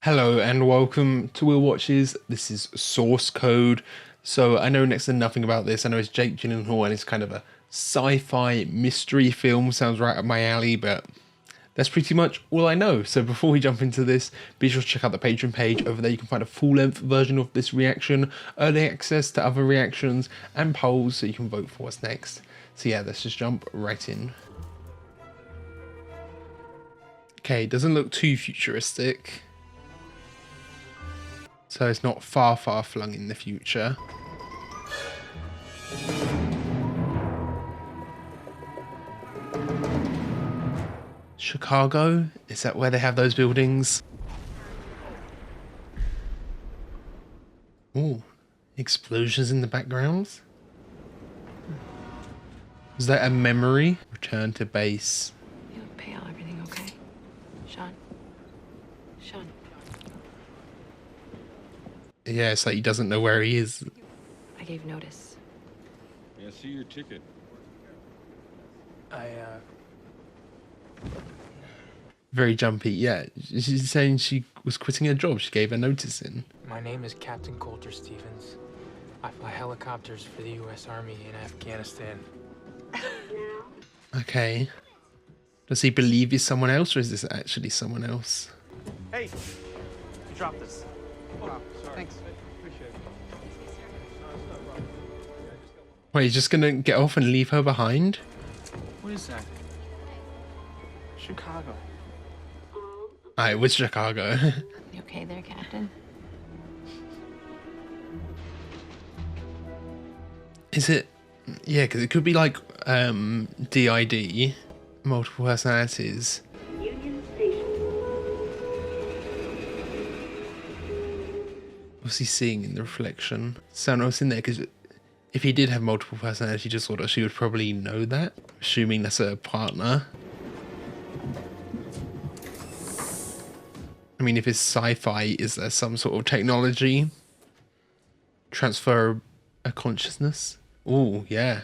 Hello and welcome to Will Watches. This is Source Code. So I know next to nothing about this. I know it's Jake Gyllenhaal and it's kind of a sci-fi mystery film. Sounds right up my alley, but that's pretty much all I know. So before we jump into this, be sure to check out the Patreon page. Over there you can find a full-length version of this reaction, early access to other reactions, and polls so you can vote for what's next. So yeah, let's just jump right in. Okay, doesn't look too futuristic. So it's not far flung in the future. Chicago? Is that where they have those buildings? Ooh, explosions in the background. Is that a memory? Return to base. You look pale. Everything okay? Sean? Sean? Yeah, it's like he doesn't know where he is. I gave notice. Yeah, see your ticket. Very jumpy. Yeah, she's saying she was quitting her job. She gave her notice in. My name is Captain Coulter Stevens. I fly helicopters for the U.S. Army in Afghanistan. Okay. Does he believe he's someone else, or is this actually someone else? Hey, you dropped this. Oh, sorry. Thanks. Appreciate it. Wait, he's just gonna get off and leave her behind? What is that? Chicago. It was Chicago. You okay there, Captain? Is it? Yeah, because it could be like DID, multiple personalities. Union Station. What's he seeing in the reflection? Someone else in there, because if he did have multiple personality disorder, she would probably know that, assuming that's her partner. I mean, if it's sci-fi, is there some sort of technology? Transfer a consciousness? Oh, yeah.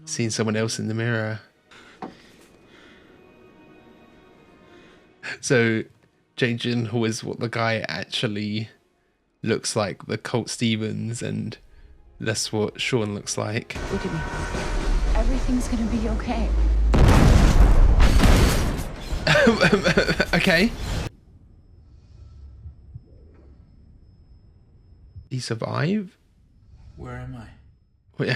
Seeing someone else in the mirror. So, Jake Gyllenhaal is what the guy actually looks like, the Colt Stevens, and that's what Sean looks like. Look at me. Everything's gonna be okay. Okay. He survive? Where am I? Wait,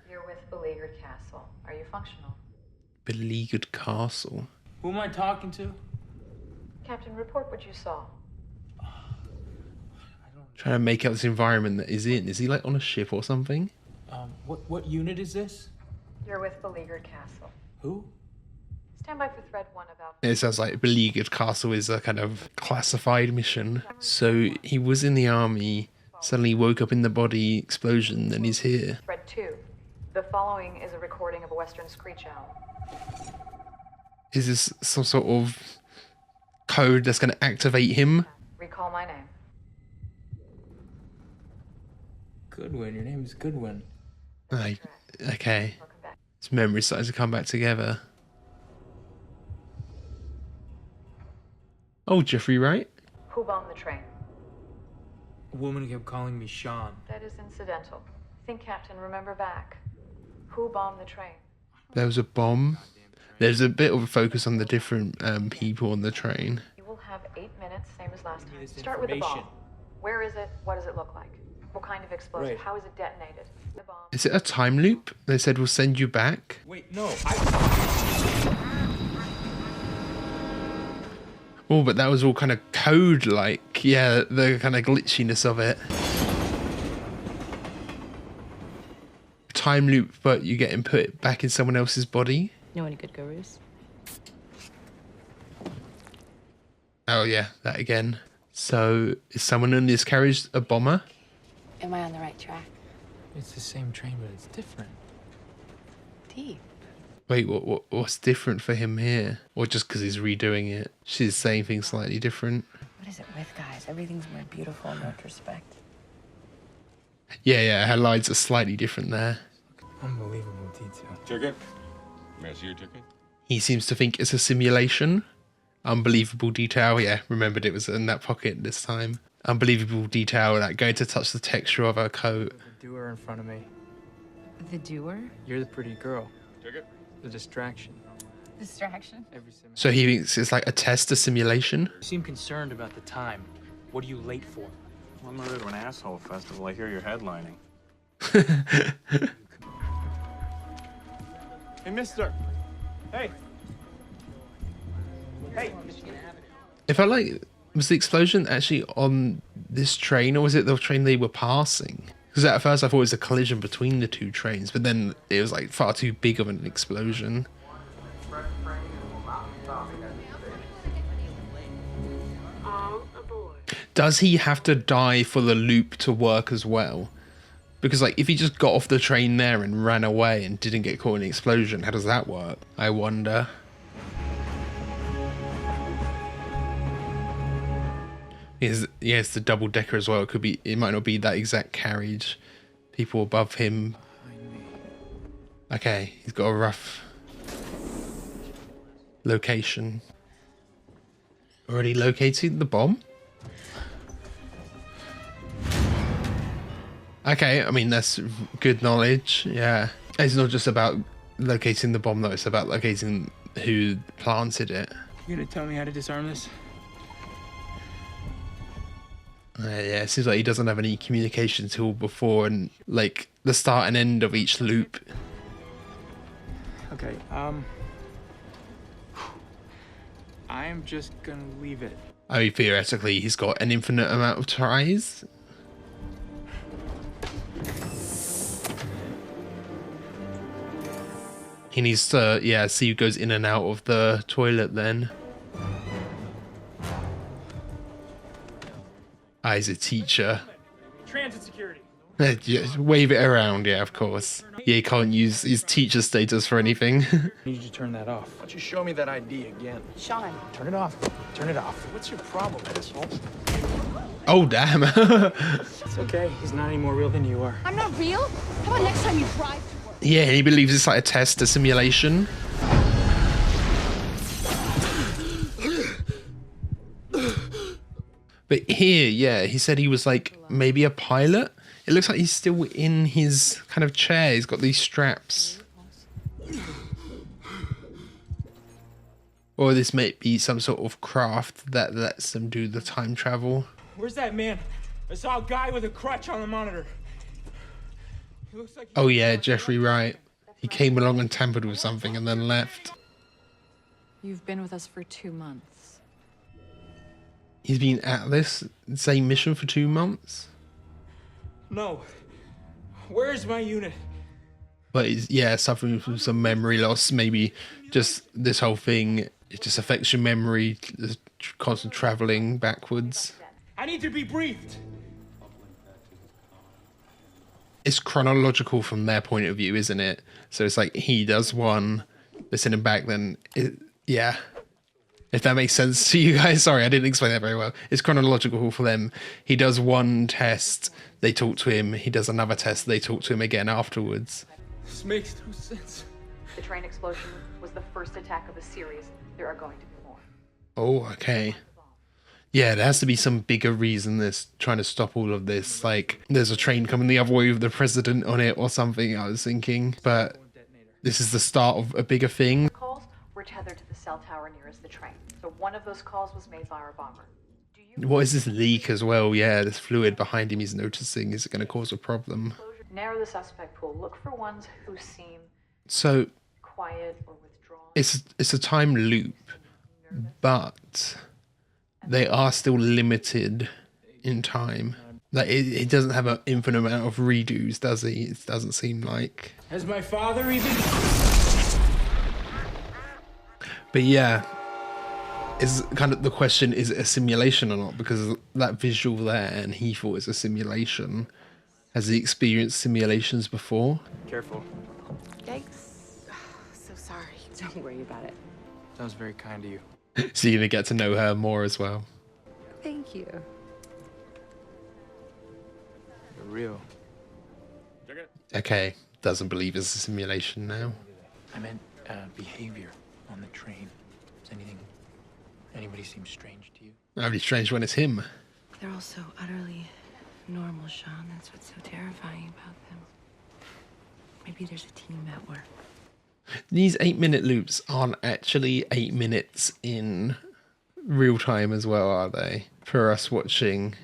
You're with Beleaguered Castle. Are you functional? beleaguered castle. Who am I talking to? Captain, report what you saw. Trying to make out this environment that he's in. Is he like on a ship or something? What unit is this? You're with Beleaguered Castle. Who? Stand by for thread 1 about... It sounds like beleaguered castle is a kind of classified mission. So he was in the army, suddenly woke up in the body explosion, and he's here. Thread 2. The following is a recording of a western screech owl. Is this some sort of code that's going to activate him? Recall my name. Goodwin. Your name is Goodwin. Like, okay. Welcome back. His memory's starting to come back together. Oh, Jeffrey Wright? Who bombed the train? A woman kept calling me Sean. That is incidental. Think, Captain, remember back. Who bombed the train? There was a bomb. There's a bit of a focus on the different people on the train. You will have 8 minutes, same as last time. This Start with the bomb. information. Where is it? What does it look like? What kind of explosive? Right. How is it detonated? The bomb. Is it a time loop? They said we'll send you back. Wait, no. Oh, but that was all kind of code-like. Yeah, the kind of glitchiness of it. Time loop, but you get put back in someone else's body. Know any good gurus? Oh yeah, that again. So is someone in this carriage a bomber? Am I on the right track? It's the same train, but it's different. Deep. Wait, what's different for him here? Or just because he's redoing it? She's saying things slightly different. What is it with guys? Everything's more beautiful in retrospect. Yeah, her lines are slightly different there. Unbelievable detail. Ticket? May I see your ticket? He seems to think it's a simulation. Unbelievable detail. Yeah, remembered it was in that pocket this time. Unbelievable detail, like going to touch the texture of her coat. The doer in front of me. The doer? You're the pretty girl. The distraction. Distraction? Every semester. So he thinks it's like a test, a simulation. You seem concerned about the time. What are you late for? One more to an asshole festival. I hear you're headlining. Hey, mister. Hey. Hey. If I like, was the explosion actually on this train, or was it the train they were passing? Because at first I thought it was a collision between the two trains, but then it was like far too big of an explosion. Does he have to die for the loop to work as well? Because like if he just got off the train there and ran away and didn't get caught in the explosion, how does that work? I wonder. Yes, the double decker as well. It could be. It might not be that exact carriage. People above him. Okay, he's got a rough location. Already located the bomb. Okay, I mean that's good knowledge. Yeah, it's not just about locating the bomb though. It's about locating who planted it. You gonna tell me how to disarm this? Yeah, it seems like he doesn't have any communication tool before and like the start and end of each loop. Okay, I'm just gonna leave it. I mean, theoretically, he's got an infinite amount of tries. He needs to, yeah, see who goes in and out of the toilet then. Ah, he's a teacher. Transit security. Just wave it around, yeah, of course. Yeah, he can't use his teacher status for anything. I need you to turn that off. Why don't you show me that ID again? Sean. Turn it off. Turn it off. What's your problem, asshole? Oh, damn. It's okay. He's not any more real than you are. I'm not real? How about next time you drive to work? Yeah, he believes it's like a test, a simulation. But here, yeah, he said he was like maybe a pilot. It looks like he's still in his kind of chair. He's got these straps. Or this might be some sort of craft that lets them do the time travel. Where's that man? I saw a guy with a crutch on the monitor. He looks like. Oh yeah, Jeffrey Wright. He came along and tampered with something and then left. You've been with us for 2 months. He's been at this same mission for 2 months. No. Where's my unit? But he's, yeah, suffering from some memory loss. Maybe just this whole thing, it just affects your memory, the constant traveling backwards. I need to be briefed. It's chronological from their point of view, isn't it? So it's like he does one, they send him back, then yeah. If that makes sense to you guys. Sorry, I didn't explain that very well. It's chronological for them. He does one test, they talk to him. He does another test, they talk to him again afterwards. This makes no sense. The train explosion was the first attack of a series. There are going to be more. Oh, okay. Yeah, there has to be some bigger reason that's trying to stop all of this. Like, there's a train coming the other way with the president on it or something, I was thinking. But this is the start of a bigger thing. Calls were tethered to the cell tower nearest the train. So one of those calls was made by our bomber. Do you What is this leak as well? Yeah, this fluid behind him he's noticing. Is it going to cause a problem? narrow the suspect pool? Look for ones who seem So quiet or withdrawn. it's a time loop, but they are still limited in time. Like it doesn't have an infinite amount of redos, does he? It doesn't seem like. Has my father even? But yeah, is kind of the question: is it a simulation or not? Because that visual there, and he thought it's a simulation. Has he experienced simulations before? Careful. Yikes. So sorry. Don't worry about it. That was very kind of you. So you're gonna get to know her more as well. Thank you. You're real. Okay, doesn't believe it's a simulation now. I meant behavior on the train. Is Anybody seem strange to you? That'd be strange when it's him. They're all so utterly normal, Sean. That's what's so terrifying about them. Maybe there's a team at work. These 8-minute loops aren't actually 8 minutes in real time as well, are they? For us watching.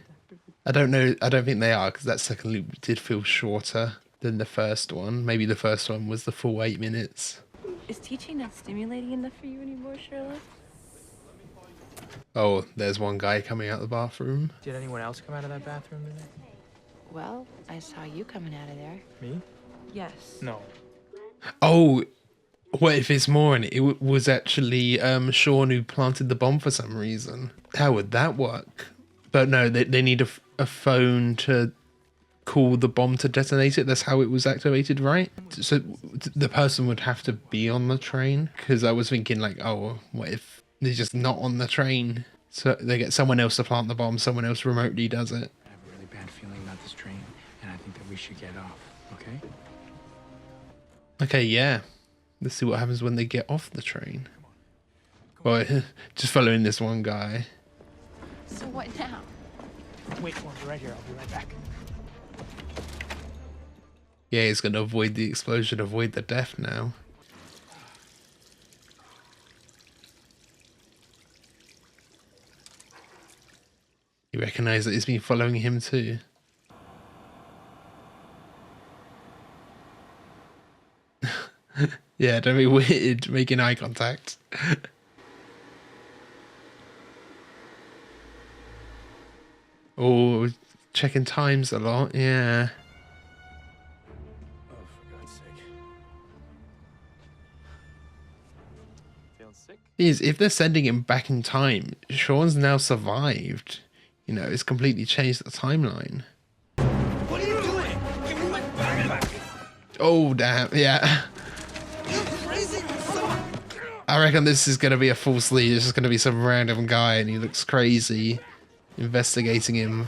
I don't know. I don't think they are, because that second loop did feel shorter than the first one. Maybe the first one was the full 8 minutes. Is teaching not stimulating enough for you anymore, Sherlock? Oh, there's one guy coming out the bathroom. Did anyone else come out of that bathroom today? Well, I saw you coming out of there. Me? Yes. No. Oh, what if it's more and it was actually Sean who planted the bomb for some reason? How would that work? But no, they need a phone to call the bomb to detonate it. That's how it was activated, right? So the person would have to be on the train, because I was thinking like, oh, what if they're just not on the train? So they get someone else to plant the bomb, someone else remotely does it. I have a really bad feeling about this train, and I think that we should get off, okay? Okay, yeah. Let's see what happens when they get off the train. Well, just following this one guy. So what now? Wait, well, you're right here. I'll be right back. Yeah, he's going to avoid the explosion, avoid the death now. You recognise that he's been following him too. Yeah, don't be weird making eye contact. Oh, checking times a lot, yeah. Oh, for God's sake. Feeling sick? Is if they're sending him back in time, Sean's now survived. You know, it's completely changed the timeline. What are you doing? Give me my bag. Oh, damn, yeah. You crazy? I reckon this is going to be a false lead. It's just going to be some random guy and he looks crazy. Investigating him.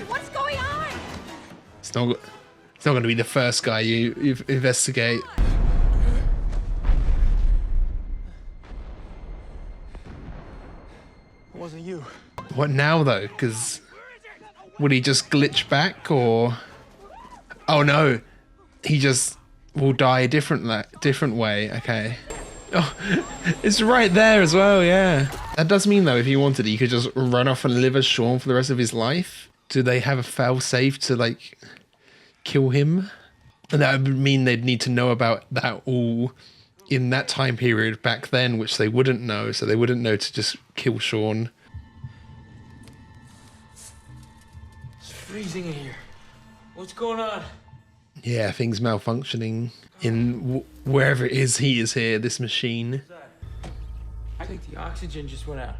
What's going on? It's not going to be the first guy you investigate. It wasn't you. What now, though? Because would he just glitch back, or... Oh, no. He just will die a different way. Okay. Oh, it's right there as well, yeah. That does mean, though, if he wanted, he could just run off and live as Sean for the rest of his life. Do they have a fail-safe to, like, kill him? And that would mean they'd need to know about that all in that time period back then, which they wouldn't know, so they wouldn't know to just kill Sean. It's freezing in here. What's going on? Yeah, things malfunctioning in wherever it is he is here, this machine. I think the oxygen just went out.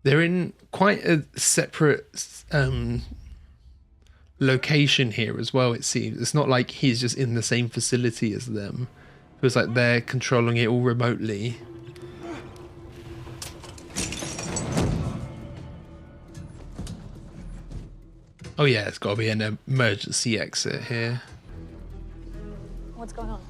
They're in quite a separate location here as well, it seems. It's not like he's just in the same facility as them. It feels like they're controlling it all remotely. Oh yeah, it's got to be an emergency exit here. What's going on?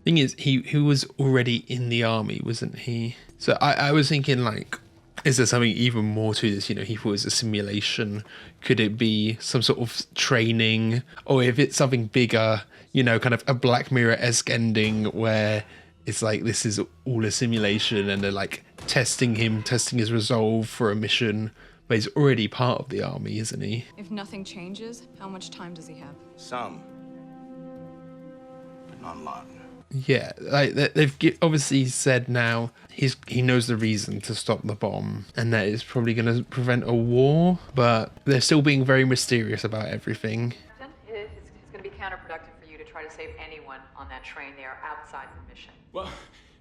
Thing is, he was already in the army, wasn't he? So I was thinking, like, is there something even more to this? You know, he thought it was a simulation. Could it be some sort of training? Or if it's something bigger, you know, kind of a Black Mirror-esque ending where it's like this is all a simulation and they're like testing his resolve for a mission. But he's already part of the army, isn't he? If nothing changes, how much time does he have? Some, but not a lot. Yeah, like they've obviously said now he knows the reason to stop the bomb, and that is probably going to prevent a war. But they're still being very mysterious about everything. It's going to be counterproductive for you to try to save anyone on that train. They are outside the mission. Well,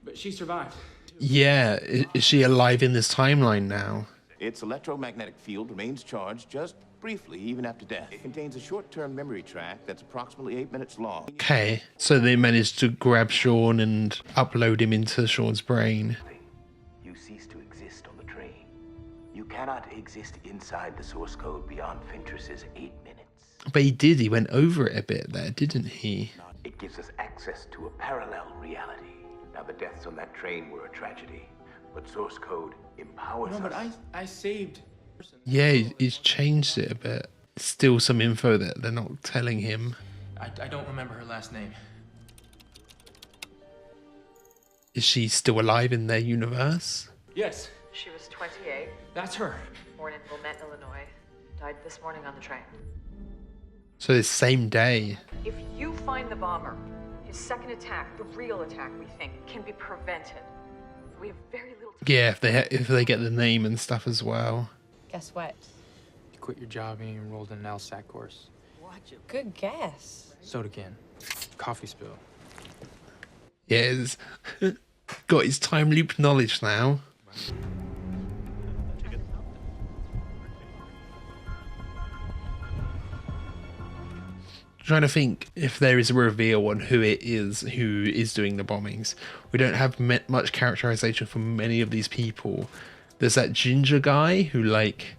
but she survived. Yeah, is she alive in this timeline now? Its electromagnetic field remains charged just briefly, even after death. It contains a short-term memory track that's approximately 8 minutes long. Okay, so they managed to grab Sean and upload him into Sean's brain. You cease to exist on the train. You cannot exist inside the source code beyond Ventress's 8 minutes. But he did, he went over it a bit there, didn't he? It gives us access to a parallel reality. Now, the deaths on that train were a tragedy, but source code empowers No, but us. I saved. Yeah, he's changed it a bit. Still some info that they're not telling him. I don't remember her last name. Is she still alive in their universe? Yes, She was 28, that's her. born in Wilmette, Illinois. Died this morning on the train. So this same day. If you find the bomber, his second attack, the real attack, we think, can be prevented. We have very little time. Yeah, if they get the name and stuff as well. Guess what? You quit your job and you enrolled in an LSAT course. Good guess. Soda can. Coffee spill. Yeah, he's got his time loop knowledge now. Trying to think if there is a reveal on who it is who is doing the bombings. We don't have much characterization from many of these people. There's that ginger guy who like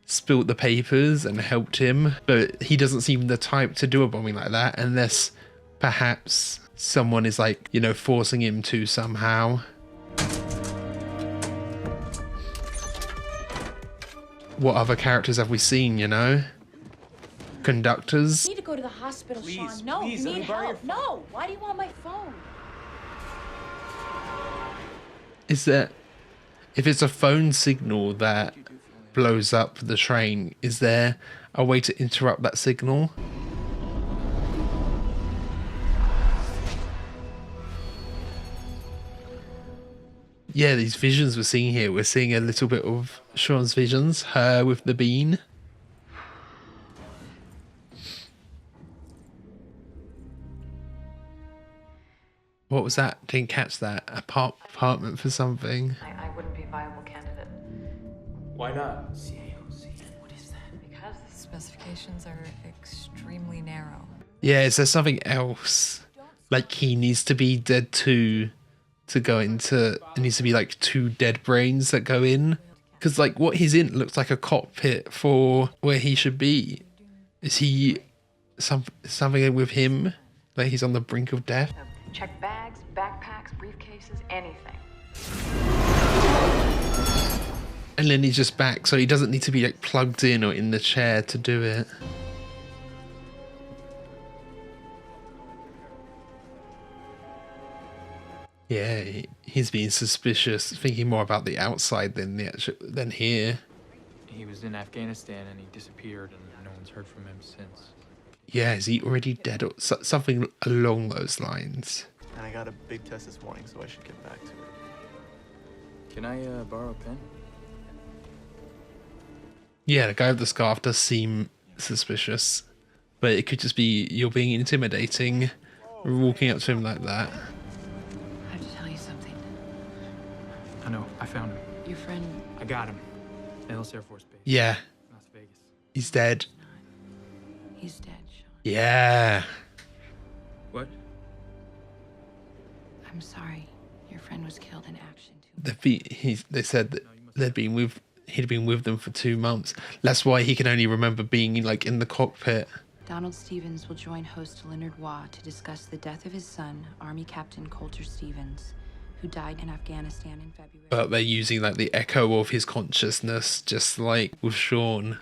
spilt the papers and helped him, but he doesn't seem the type to do a bombing like that unless perhaps someone is like, you know, forcing him to somehow. What other characters have we seen, you know? Conductors. You need to go to the hospital, Please, Sean. No, please, you let me need borrow help. your No, why do you want my phone? Is there, if it's a phone signal that blows up the train, is there a way to interrupt that signal? Yeah, these visions we're seeing here, we're seeing a little bit of Sean's visions, her with the bean. What was that? Didn't catch that. Apartment for something. I wouldn't be a viable candidate. Why not? What is that? Because Specifications are extremely narrow. Yeah, is there something else? Like he needs to be dead too to go into. It needs to be like two dead brains that go in. Because like what he's in looks like a cockpit for where he should be. Is he something with him? Like he's on the brink of death? check bags, backpacks, briefcases, anything. And then he's just back, so he doesn't need to be like plugged in or in the chair to do it. Yeah, he's being suspicious, thinking more about the outside than than here. He was in Afghanistan and he disappeared and no one's heard from him since. Yeah, is he already dead or something along those lines? And I got a big test this morning, so I should get back to it. Can I borrow a pen? Yeah, the guy with the scarf does seem suspicious, but it could just be you're being intimidating, walking up to him like that. I have to tell you something. I know, I found him. Your friend, I got him. Nellis Air Force Base, Yeah, Las Vegas. he's dead. he's dead, Sean. Yeah. What? I'm sorry. Your friend was killed in action. They said that he'd been with them for 2 months. That's why he can only remember being like in the cockpit. Donald Stevens will join host Leonard Waugh to discuss the death of his son, Army Captain Coulter Stevens, who died in Afghanistan in February. But they're using like the echo of his consciousness, just like with Sean.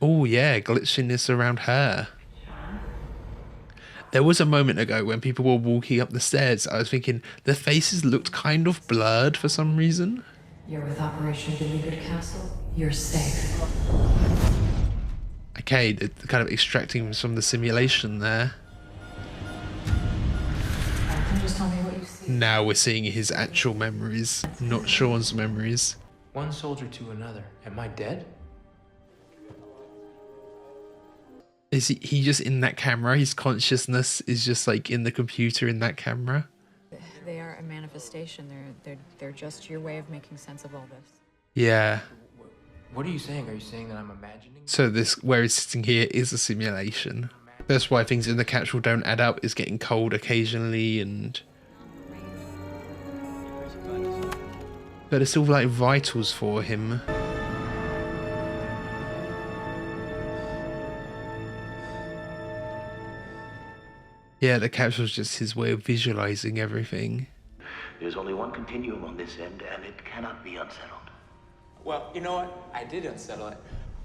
Oh yeah, glitchiness around her. There was a moment ago when people were walking up the stairs, I was thinking their faces looked kind of blurred for some reason. You're with Operation Beleaguered Castle. You're safe. Okay, they're kind of extracting him from the simulation there. Just tell me what you see. Now we're seeing his actual memories, not Sean's memories. One soldier to another. Am I dead? Is he just in that camera? His consciousness is just like in the computer in that camera? They are a manifestation. They're just your way of making sense of all this. Yeah. What are you saying? Are you saying that I'm imagining? So this, where he's sitting here, is a simulation. That's why things in the capsule don't add up. It's getting cold occasionally and... But it's all like vitals for him. Yeah, the capsule's just his way of visualizing everything. There's only one continuum on this end, and it cannot be unsettled. Well, you know what? I did unsettle it.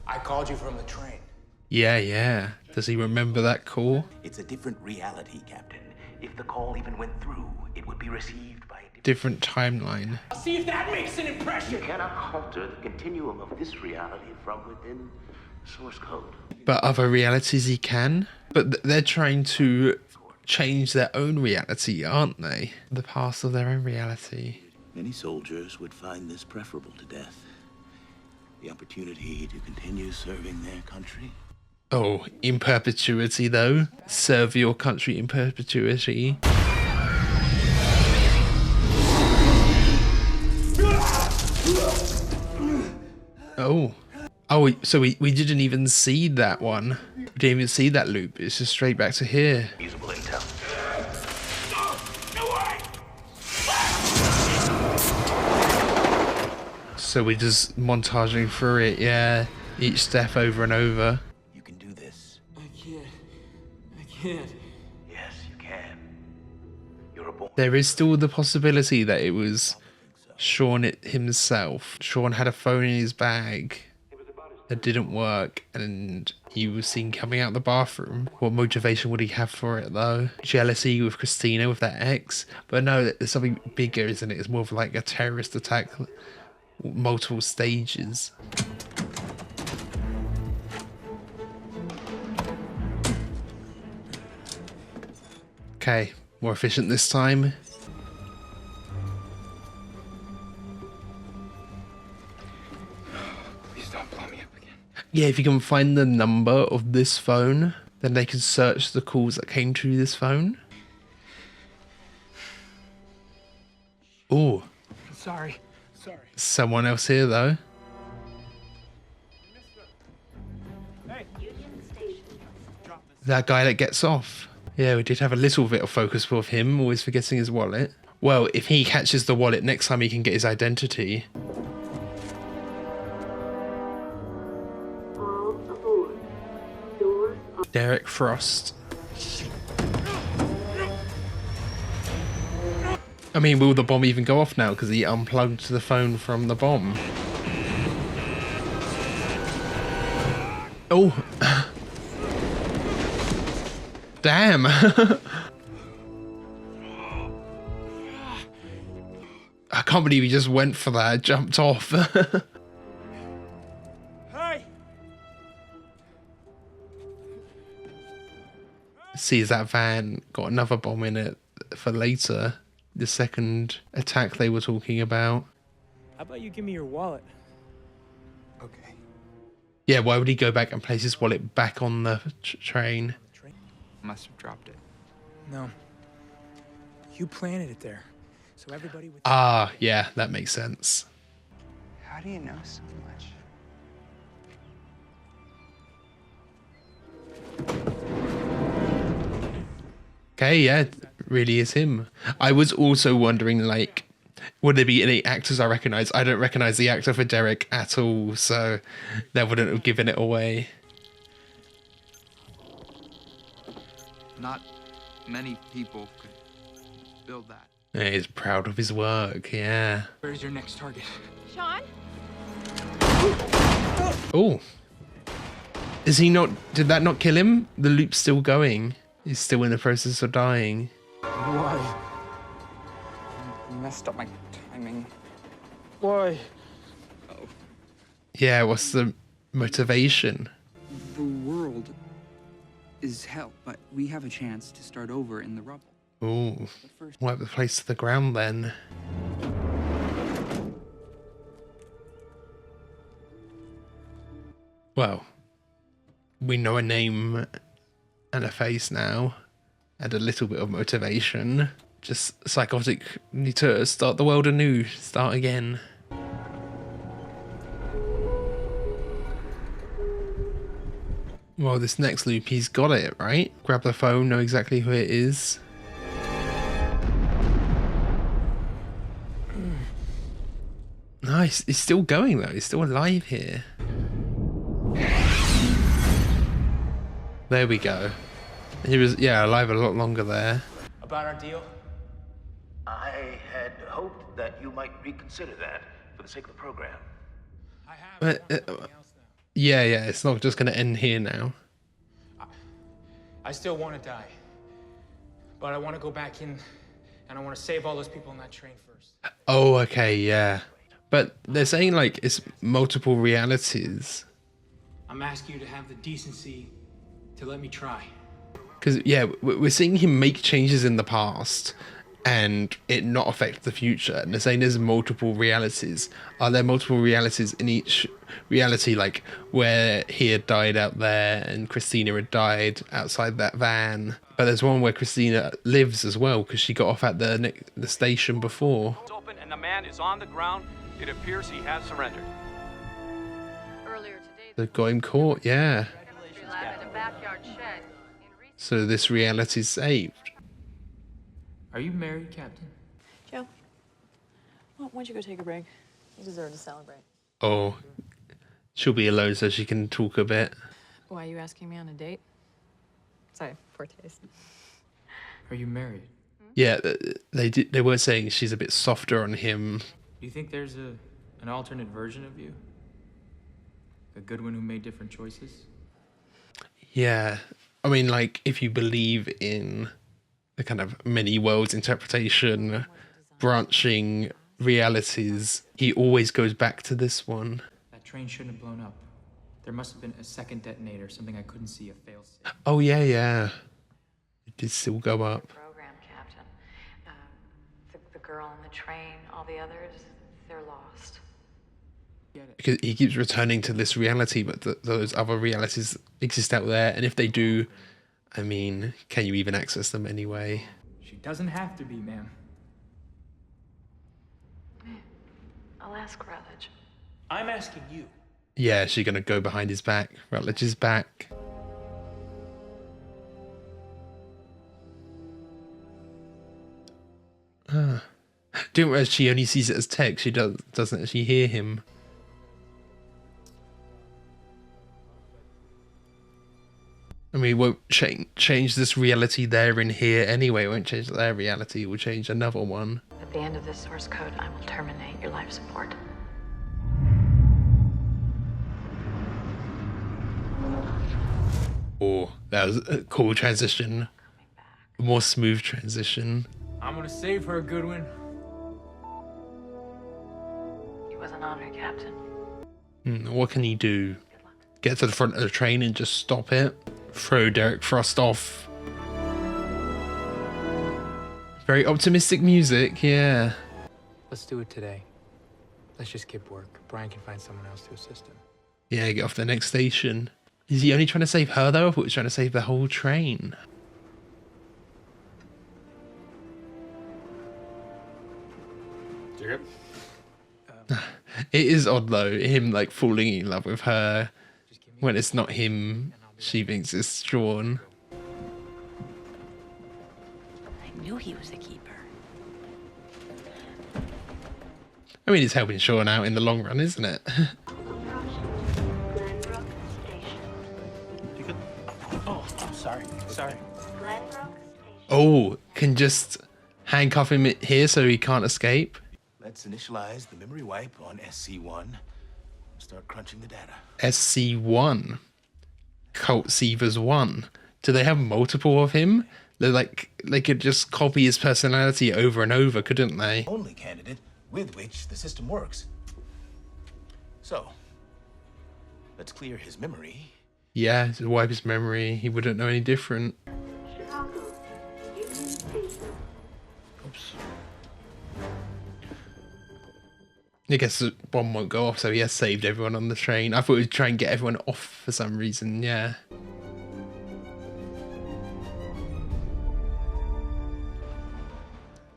I called you from the train. Yeah. Does he remember that call? It's a different reality, Captain. If the call even went through, it would be received by a Different timeline. I'll see if that makes an impression. You cannot alter the continuum of this reality from within source code. But other realities he can. But they're trying to change their own reality, aren't they? The past of their own reality. Many soldiers would find this preferable to death. The opportunity to continue serving their country. Oh, in perpetuity though. Serve your country in perpetuity. Oh, so we didn't even see that one. We didn't even see that loop. It's just straight back to here. Usable intel. So we're just montaging through it, yeah. Each step over and over. You can do this. I can't. Yes, you can. You're a boy. There is still the possibility that it was Sean himself. Sean had a phone in his bag that didn't work and he was seen coming out the bathroom. What motivation would he have for it though? Jealousy with Christina, with that ex? But no, there's something bigger, isn't it? It's more of like a terrorist attack, multiple stages. Okay, more efficient this time. Please don't blow me up again. Yeah, if you can find the number of this phone, then they can search the calls that came to this phone. Oh, Sorry. someone else here though. That guy that gets off. Yeah, we did have a little bit of focus with him, always forgetting his wallet. Well, if he catches the wallet, next time he can get his identity. Derek Frost. I mean, will the bomb even go off now? Because he unplugged the phone from the bomb. Oh. Damn. I can't believe he just went for that, jumped off. Hey! Sees that van got another bomb in it for later. The second attack they were talking about. How about you give me your wallet? Okay. Yeah, why would he go back and place his wallet back on the train? Must have dropped it. No. You planted it there. So everybody would... Ah, yeah, that makes sense. How do you know so much? Okay, yeah, it really is him. I was also wondering, like, would there be any actors I recognize? I don't recognize the actor for Derek at all, so that wouldn't have given it away. Not many people could build that. Yeah, he's proud of his work, yeah. Where's your next target? Sean? Oh. Is he not... Did that not kill him? The loop's still going. He's still in the process of dying. Why? You messed up my timing. Why? Yeah, what's the motivation? The world is hell, but we have a chance to start over in the rubble. Ooh. Wipe the place to the ground then. Well, we know a name and a face now, and a little bit of motivation. Just psychotic, need to start the world anew, start again. Well, this next loop, he's got it, right? Grab the phone, know exactly who it is. Nice, he's still going though, he's still alive here. There we go. He was, yeah, alive a lot longer there. About our deal? I had hoped that you might reconsider that for the sake of the program. I have. But, I want something else now. yeah, it's not just going to end here now. I still want to die. But I want to go back in and I want to save all those people on that train first. Oh, okay, yeah. But they're saying, like, it's multiple realities. I'm asking you to have the decency to let me try. Because, yeah, we're seeing him make changes in the past and it not affect the future. And they're saying there's multiple realities. Are there multiple realities in each reality, like where he had died out there and Christina had died outside that van? But there's one where Christina lives as well because she got off at the station before. It's open and the man is on the ground. It appears he has surrendered. Earlier today, They've got him caught, yeah. the lab in a backyard shed. So this reality's saved. Are you married, Captain? Joe, why don't you go take a break? You deserve to celebrate. Oh, she'll be alone so she can talk a bit. Why are you asking me on a date? Sorry, poor taste. Are you married? Yeah, they were saying she's a bit softer on him. Do you think there's an alternate version of you? A good one who made different choices? Yeah, I mean, like, if you believe in the kind of many worlds interpretation, branching realities, he always goes back to this one. That train shouldn't have blown up. There must have been a second detonator, something I couldn't see, a failsafe. Oh, yeah. It did still go up. Program, Captain. The girl on the train, all the others, they're lost. Because he keeps returning to this reality, but those other realities exist out there. And if they do, I mean, can you even access them anyway? She doesn't have to be, ma'am. I'll ask Rutledge. I'm asking you. Yeah, she's going to go behind his back. Rutledge is back. Don't realize she only sees it as text. She doesn't actually hear him. I mean, it won't change this reality there and here anyway. It won't change their reality. It will change another one. At the end of this source code, I will terminate your life support. Oh, that was a cool transition. A more smooth transition. I'm gonna save her, Goodwin. It was an honor, Captain. What can he do? Get to the front of the train and just stop it? Throw Derek Frost off? Very optimistic music, yeah. Let's do it today. Let's just skip work. Brian can find someone else to assist him. Yeah, get off the next station. Is he only trying to save her though? I thought he was trying to save the whole train. Jacob? It is odd though, him like falling in love with her when it's not him. She thinks it's Sean. I knew he was a keeper. I mean, it's helping Sean out in the long run, isn't it? Oh, I'm sorry. Sorry. Oh, can just handcuff him here so he can't escape. Let's initialize the memory wipe on SC1. Start crunching the data. SC1. Cult Seevers 1. Do they have multiple of him? They're like, they could just copy his personality over and over, couldn't they? Only candidate with which the system works. So, let's clear his memory. Yeah, to wipe his memory. He wouldn't know any different. Oops. I guess the bomb won't go off, so he has saved everyone on the train. I thought he'd try and get everyone off for some reason, yeah.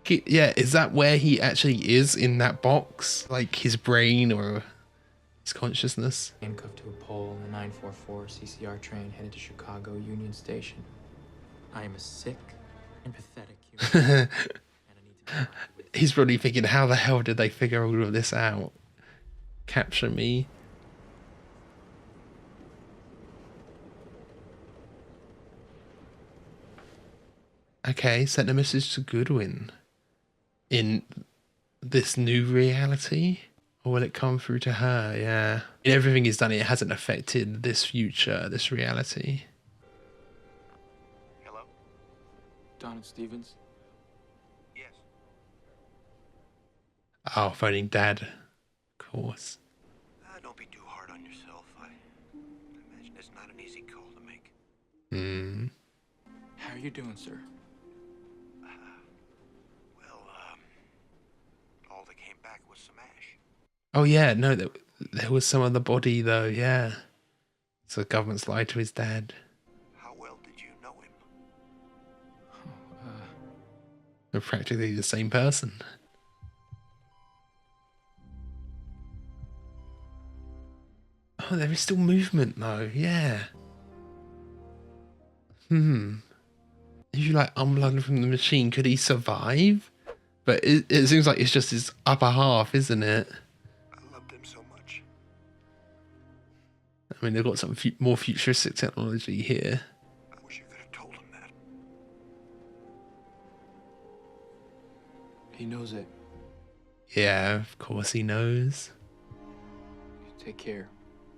Yeah, is that where he actually is in that box? Like his brain or his consciousness? Handcuffed to a pole in the 944 CCR train headed to Chicago Union Station. I am a sick and pathetic human. He's probably thinking, how the hell did they figure all of this out? Capture me. Okay, sent a message to Goodwin in this new reality. Or will it come through to her? Yeah. Everything he's done, it hasn't affected this future, this reality. Hello? Donald Stevens? Yes. Oh, phoning Dad. Of course. Don't be too hard on yourself. I imagine it's not an easy call to make. Hmm. How are you doing, sir? All that came back was some ash. Oh, yeah. No, there was some other body, though. Yeah. So the government's lied to his dad. How well did you know him? They're practically the same person. Oh, there is still movement, though. Yeah. If you like unplugged from the machine, could he survive? But it seems like it's just his upper half, isn't it? I loved him so much. I mean, they've got some more futuristic technology here. I wish you could have told him that. He knows it. Yeah, of course he knows. Take care,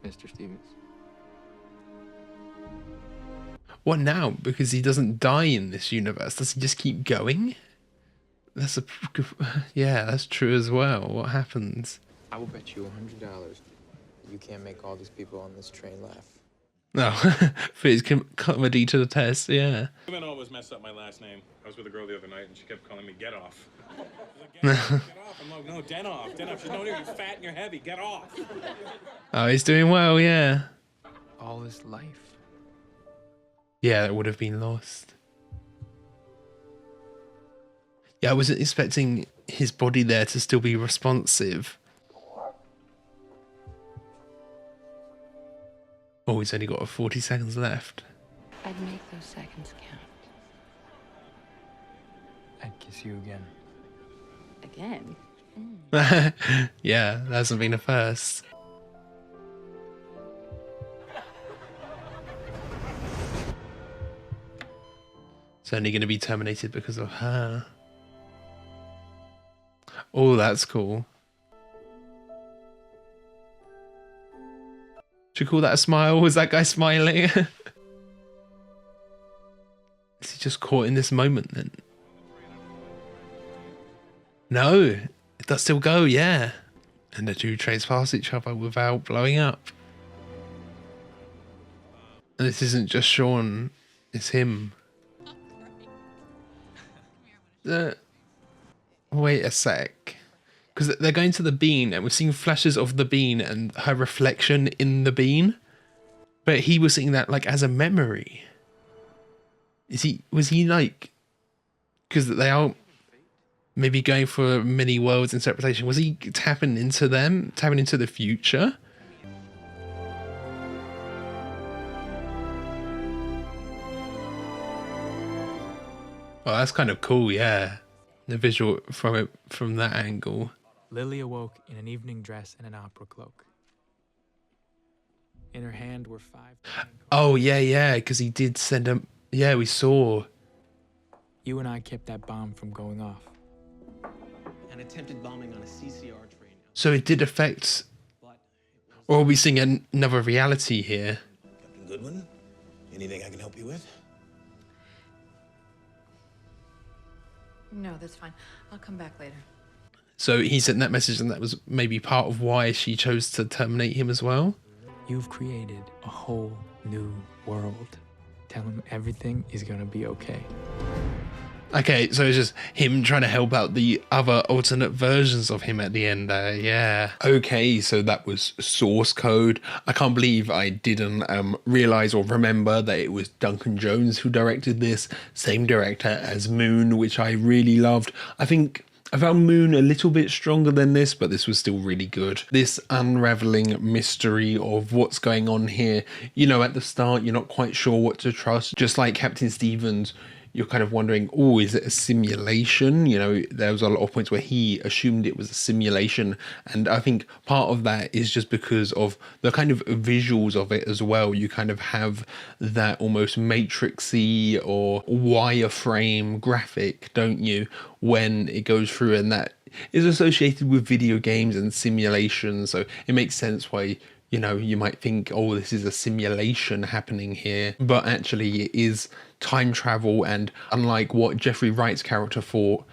Mr. Stevens. What now? Because he doesn't die in this universe. Does he just keep going? That's a... Yeah, that's true as well. What happens? I will bet you $100 you can't make all these people on this train laugh. No, for his comedy to the test, yeah. Women always mess up my last name. I was with a girl the other night and she kept calling me Get Off. She's like, get off. I'm like, no, Den Off. Den Off. She's no, you're fat and you're heavy. Get off. Oh, he's doing well, yeah. All his life. Yeah, that would have been lost. Yeah, I wasn't expecting his body there to still be responsive. Oh, he's only got 40 seconds left. I'd make those seconds count. I'd kiss you again. Again? Yeah, that hasn't been a first. It's only going to be terminated because of her. Oh, that's cool. Should you call that a smile? Was that guy smiling? Is he just caught in this moment then? No, it does still go, yeah. And the two trains pass each other without blowing up. And this isn't just Sean, it's him. Wait a sec. Because they're going to the bean and we're seeing flashes of the bean and her reflection in the bean. But he was seeing that like as a memory. Was he like, because they are maybe going for many worlds interpretation. Was he tapping into them, tapping into the future? Oh, that's kind of cool, yeah. The visual from it from that angle. Lily awoke in an evening dress and an opera cloak. In her hand were 5... Oh, yeah, because he did send him... Yeah, we saw. You and I kept that bomb from going off. An attempted bombing on a CCR train. So it did affect... Or are we seeing another reality here? Captain Goodwin, anything I can help you with? No, that's fine. I'll come back later. So he sent that message and that was maybe part of why she chose to terminate him as well? You've created a whole new world. Tell him everything is gonna be okay. Okay, so it's just him trying to help out the other alternate versions of him at the end there, yeah. Okay, so that was Source Code. I can't believe I didn't realise or remember that it was Duncan Jones who directed this. Same director as Moon, which I really loved. I think I found Moon a little bit stronger than this, but this was still really good. This unraveling mystery of what's going on here. You know, at the start, you're not quite sure what to trust. Just like Captain Stevens, you're kind of wondering, oh, is it a simulation? You know, there was a lot of points where he assumed it was a simulation. And I think part of that is just because of the kind of visuals of it as well. You kind of have that almost matrixy or wireframe graphic, don't you, when it goes through, and that is associated with video games and simulations. So it makes sense why, you know, you might think, oh, this is a simulation happening here, but actually it is time travel. And unlike what Jeffrey Wright's character thought,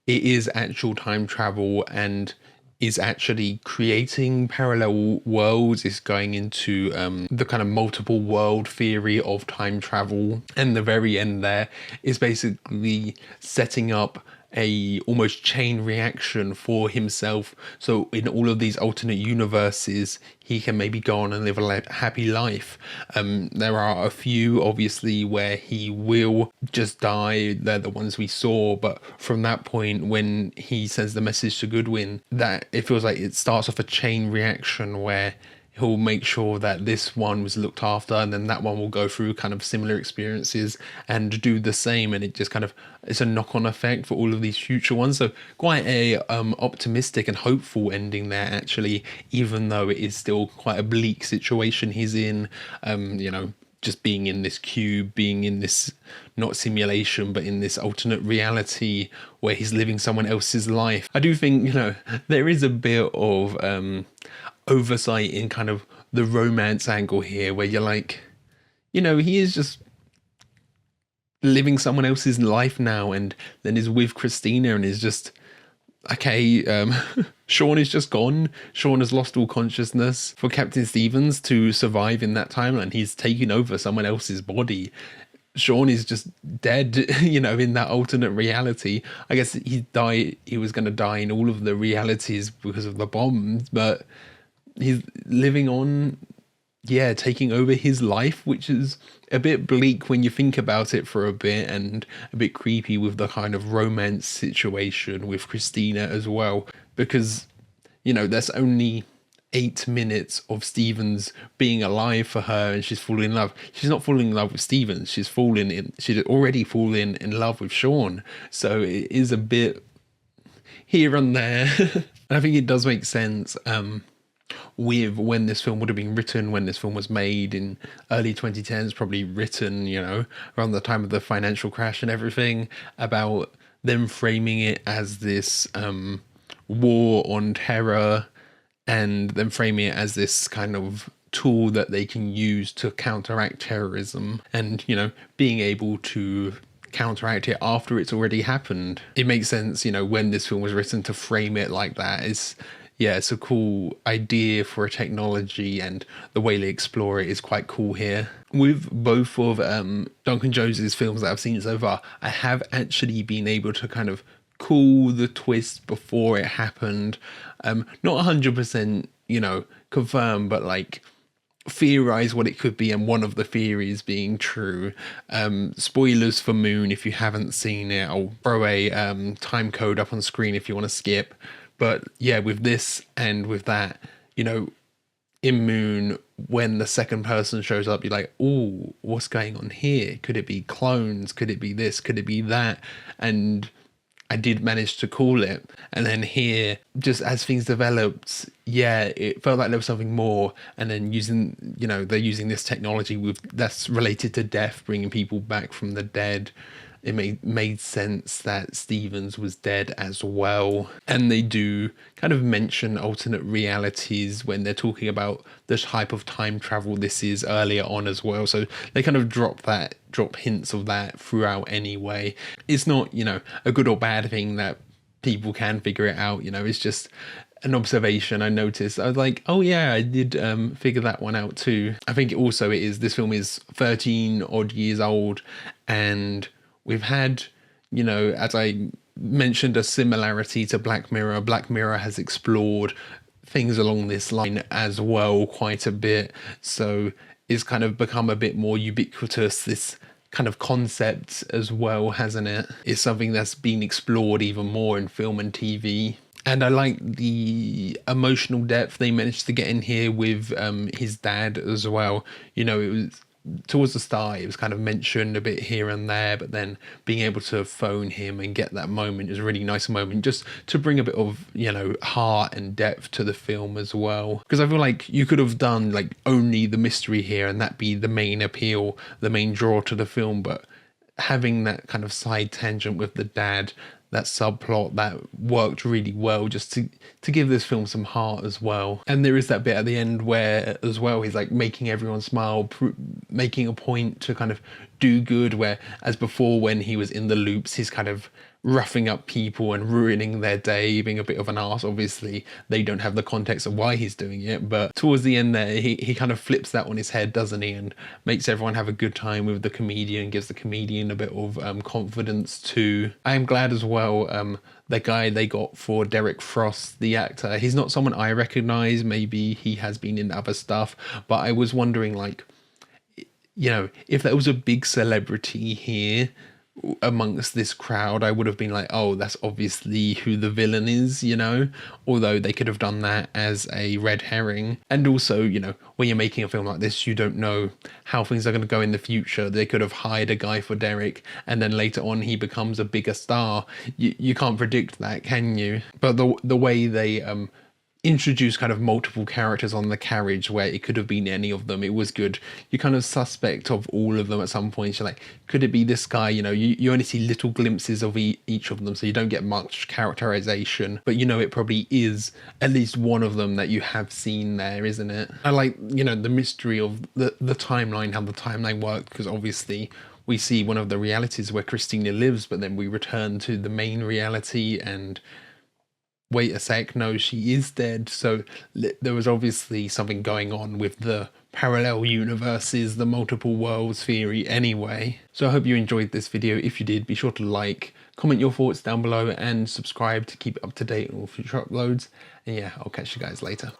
it is actual time travel and is actually creating parallel worlds. Is going into the kind of multiple world theory of time travel, and the very end there is basically setting up a almost chain reaction for himself, so in all of these alternate universes he can maybe go on and live a happy life. There are a few obviously where he will just die, they're the ones we saw, but from that point when he sends the message to Goodwin, that it feels like it starts off a chain reaction where he'll make sure that this one was looked after, and then that one will go through kind of similar experiences and do the same, and it just kind of, it's a knock-on effect for all of these future ones. So quite a optimistic and hopeful ending there actually, even though it is still quite a bleak situation he's in. You know, just being in this cube, being in this not simulation but in this alternate reality where he's living someone else's life. I do think, you know, there is a bit of oversight in kind of the romance angle here, where you're like, you know, he is just living someone else's life now, and then is with Christina and is just, okay, Sean is just gone. Sean has lost all consciousness. For Captain Stevens to survive in that timeline, he's taken over someone else's body. Sean is just dead, you know, in that alternate reality. I guess he was going to die in all of the realities because of the bombs, but he's living on, yeah, taking over his life, which is a bit bleak when you think about it for a bit, and a bit creepy with the kind of romance situation with Christina as well, because, you know, there's only 8 minutes of Stevens being alive for her and she's falling in love. She's not falling in love with Stevens, she'd already fallen in love with Sean. So it is a bit here and there. And I think it does make sense with when this film would have been written, when this film was made in early 2010s, probably written, you know, around the time of the financial crash and everything, about them framing it as this war on terror, and then framing it as this kind of tool that they can use to counteract terrorism, and, you know, being able to counteract it after it's already happened. It makes sense, you know, when this film was written, to frame it like that. It's a cool idea for a technology, and the way they explore it is quite cool here. With both of Duncan Jones's films that I've seen so far, I have actually been able to kind of call the twist before it happened. Not 100%, you know, confirm, but like theorize what it could be, and one of the theories being true. Spoilers for Moon if you haven't seen it. I'll throw a time code up on screen if you want to skip. But yeah, with this and with that, you know, in Moon, when the second person shows up, you're like, oh, what's going on here? Could it be clones? Could it be this? Could it be that? And I did manage to call it. And then here, just as things developed, yeah, it felt like there was something more. And then using, you know, they're using this technology that's related to death, bringing people back from the dead. It made sense that Stevens was dead as well. And they do kind of mention alternate realities when they're talking about the type of time travel this is earlier on as well. So they kind of drop hints of that throughout anyway. It's not, you know, a good or bad thing that people can figure it out, you know, it's just an observation I noticed. I was like, oh yeah, I did figure that one out too. I think also this film is 13 odd years old, and we've had, you know, as I mentioned, a similarity to Black Mirror. Black Mirror has explored things along this line as well quite a bit. So it's kind of become a bit more ubiquitous, this kind of concept as well, hasn't it? It's something that's been explored even more in film and TV. And I like the emotional depth they managed to get in here with his dad as well. You know, it was towards the start it was kind of mentioned a bit here and there, but then being able to phone him and get that moment is a really nice moment, just to bring a bit of, you know, heart and depth to the film as well. Because I feel like you could have done like only the mystery here and that be the main appeal, the main draw to the film, but having that kind of side tangent with the dad, that subplot, that worked really well, just to give this film some heart as well. And there is that bit at the end where as well he's like making everyone smile, making a point to kind of do good, where as before when he was in the loops he's kind of roughing up people and ruining their day, being a bit of an arse. Obviously they don't have the context of why he's doing it, but towards the end there he kind of flips that on his head, doesn't he, and makes everyone have a good time with the comedian, gives the comedian a bit of confidence too. I am glad as well the guy they got for Derek Frost, the actor, he's not someone I recognize. Maybe he has been in other stuff, but I was wondering, like, you know, if there was a big celebrity here amongst this crowd, I would have been like, oh, that's obviously who the villain is, you know, although they could have done that as a red herring. And also, you know, when you're making a film like this, you don't know how things are going to go in the future. They could have hired a guy for Derek and then later on he becomes a bigger star. You can't predict that, can you? But the way they introduce kind of multiple characters on the carriage, where it could have been any of them, it was good. You kind of suspect of all of them at some point. You're like, could it be this guy? You know, you only see little glimpses of each of them, so you don't get much characterization, but you know it probably is at least one of them that you have seen there, isn't it? I like, you know, the mystery of the timeline, how the timeline worked, because obviously we see one of the realities where Christina lives, but then we return to the main reality and wait a sec, no, she is dead. So there was obviously something going on with the parallel universes, the multiple worlds theory anyway. So I hope you enjoyed this video. If you did, be sure to like, comment your thoughts down below and subscribe to keep up to date on all future uploads. And yeah, I'll catch you guys later.